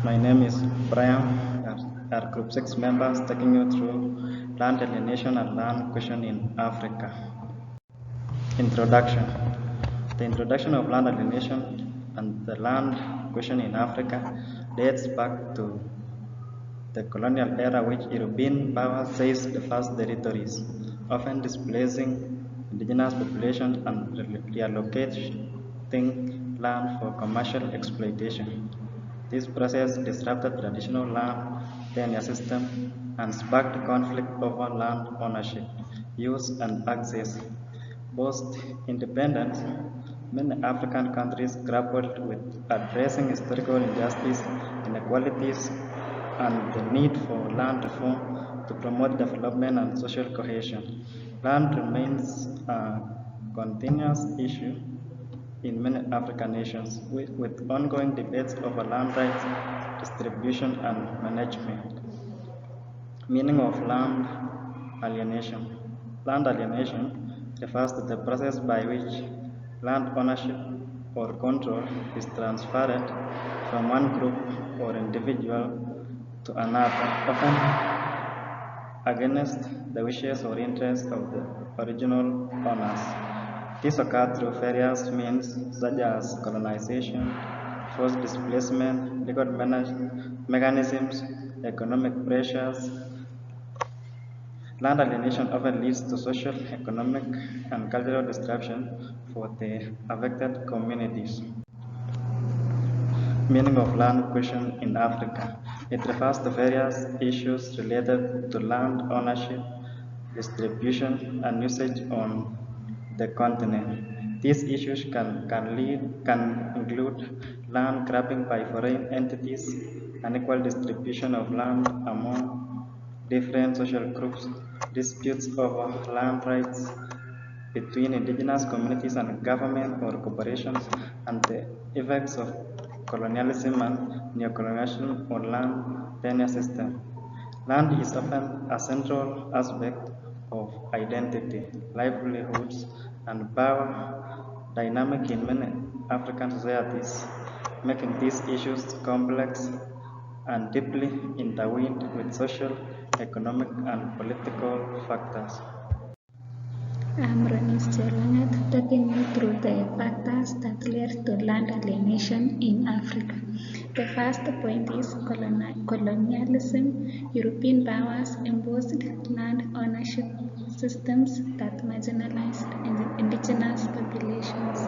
My name is Brian, our Group 6 members taking you through land alienation and land question in Africa. Introduction. The introduction of land alienation and the land question in Africa dates back to the colonial era, which European powers seized the first territories, often displacing indigenous populations and reallocating land for commercial exploitation. This process disrupted traditional land tenure system and sparked conflict over land ownership, use, and access. Post-independence, many African countries grappled with addressing historical injustice, inequalities, and the need for land reform to promote development and social cohesion. Land remains a continuous issue in many African nations, with ongoing debates over land rights, distribution, and management. Meaning of land alienation. Land alienation refers to the process by which land ownership or control is transferred from one group or individual to another, often against the wishes or interests of the original owners. This occurred through various means such as colonization, forced displacement, legal mechanisms, economic pressures. Land alienation often leads to social, economic, and cultural disruption for the affected communities. Meaning of land question in Africa. It refers to various issues related to land ownership, distribution, and usage on the continent. These issues can include land grabbing by foreign entities, unequal distribution of land among different social groups, disputes over land rights between indigenous communities and government or corporations, and the effects of colonialism and neocolonialism on land tenure system. Land is often a central aspect of identity, livelihoods, and power dynamic in many African societies, making these issues complex and deeply intertwined with social, economic, and political factors. I'm Renis Chelangat, taking you through the factors that led to land alienation in Africa. The first point is colonialism. European powers imposed land ownership systems that marginalized indigenous populations.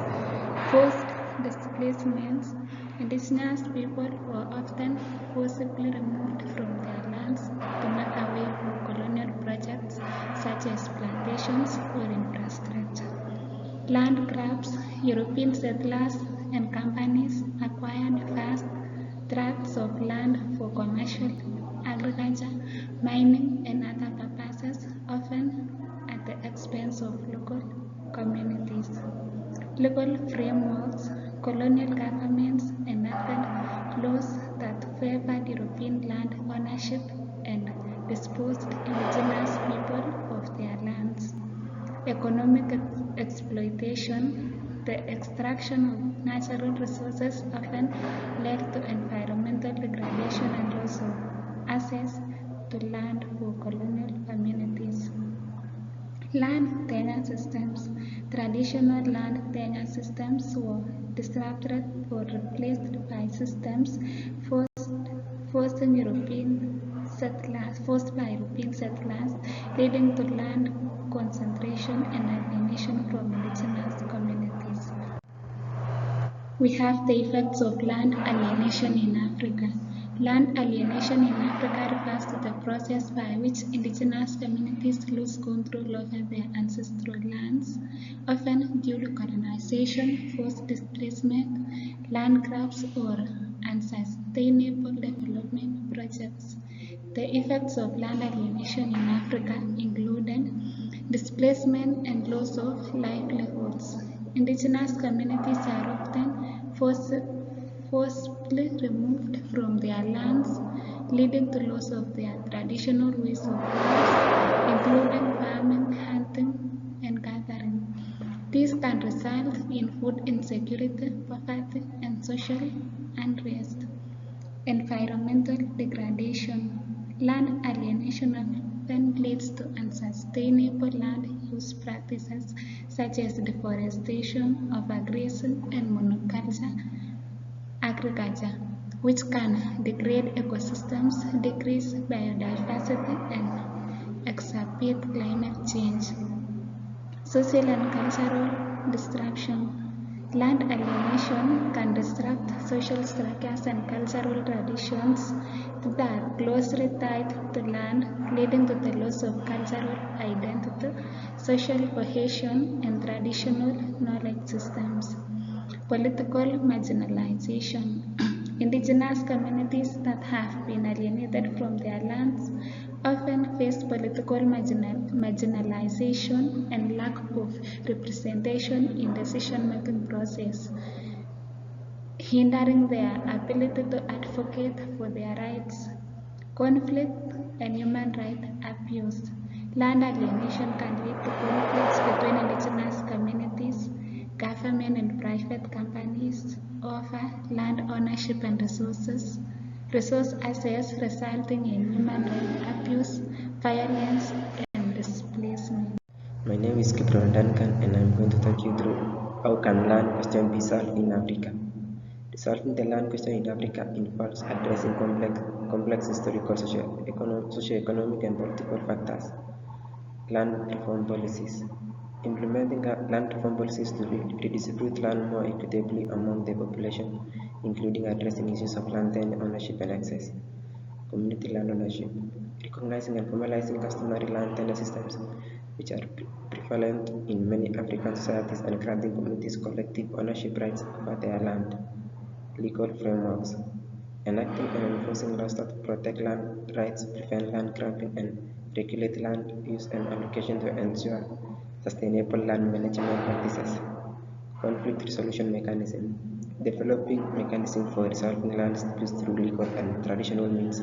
Forced displacements. Indigenous people were often forcibly removed from their lands to make way for colonial projects such as plantations or infrastructure. Land grabs. European settlers and companies acquired vast tracts of land for commercial, agriculture, mining, and other purposes, often at the expense of local communities. Legal frameworks. Colonial governments enacted laws that favored European land ownership and disposed indigenous people of their lands. Economic exploitation. The extraction of natural resources often led to environmental degradation and loss of access to land for colonial communities. Land tenure systems. Traditional land tenure systems were disrupted or replaced by systems forced by European settlers, leading to land concentration and alienation from indigenous communities. We have the effects of land alienation in Africa. Land alienation in Africa refers to the process by which indigenous communities lose control over their ancestral lands, often due to colonization, forced displacement, land grabs, or unsustainable development projects. The effects of land alienation in Africa included displacement and loss of livelihoods. Indigenous communities are often forcibly removed from their lands, leading to loss of their traditional ways of life, including farming, hunting, and gathering. This can result in food insecurity, poverty, and social unrest. Environmental degradation. Land alienation often leads to unsustainable land use practices such as deforestation, overgrazing, and monoculture agriculture, which can degrade ecosystems, decrease biodiversity, and exacerbate climate change. Social and cultural disruption. Land alienation can disrupt social structures and cultural traditions that are closely tied to land, leading to the loss of cultural identity, social cohesion, and traditional knowledge systems. Political marginalization. Indigenous communities that have been alienated from their lands often face political marginalization and lack of representation in decision-making process, hindering their ability to advocate for their rights. Conflict and human rights abuse. Land alienation can lead to conflicts between indigenous communities, government and private companies over land ownership and resource access, resulting in human rights abuse, violence, and displacement. My name is Kipron Duncan, and I'm going to talk you through how can land question be solved in Africa. Solving the land question in Africa involves addressing complex historical, socio-economic, and political factors. Land reform policies. Implementing land reform policies to redistribute land more equitably among the population, including addressing issues of land ownership and access. Community land ownership. Recognizing and formalizing customary land tenure systems, which are prevalent in many African societies, and granting communities collective ownership rights over their land. Legal frameworks. Enacting and enforcing laws that protect land rights, prevent land grabbing, and regulate land use and allocation to ensure sustainable land management practices. Conflict resolution mechanism. Developing mechanisms for resolving land disputes through legal and traditional means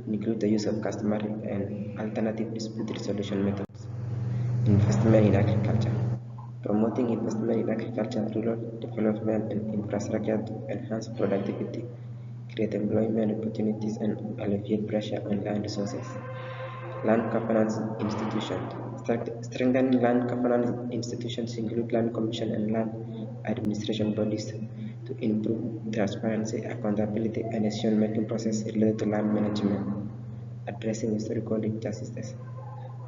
include the use of customary and alternative dispute resolution methods. Investment in agriculture. Promoting investment in agriculture, rural development, and infrastructure to enhance productivity, create employment opportunities, and alleviate pressure on land resources. Land governance institutions. Strengthening land governance institutions include land commission and land administration bodies to improve transparency, accountability, and decision-making process related to land management. Addressing historical injustices.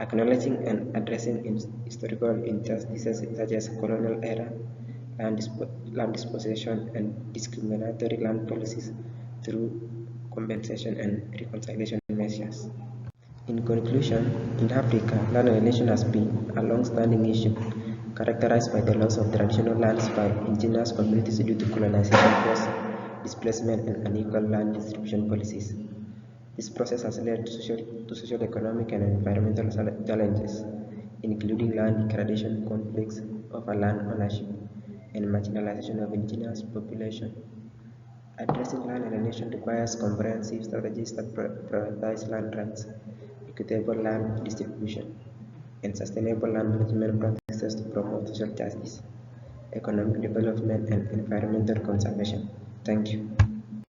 Acknowledging and addressing historical injustices such as colonial era, land dispossession, and discriminatory land policies through compensation and reconciliation measures. In conclusion, in Africa, land alienation has been a long-standing issue characterized by the loss of traditional lands by indigenous communities due to colonization force, displacement, and unequal land distribution policies. This process has led to social, economic, and environmental challenges, including land degradation, conflicts over land ownership, and marginalization of indigenous population. Addressing land alienation requires comprehensive strategies that prioritize land rights, equitable land distribution, and sustainable land management practices to promote social justice, economic development, and environmental conservation. Thank you.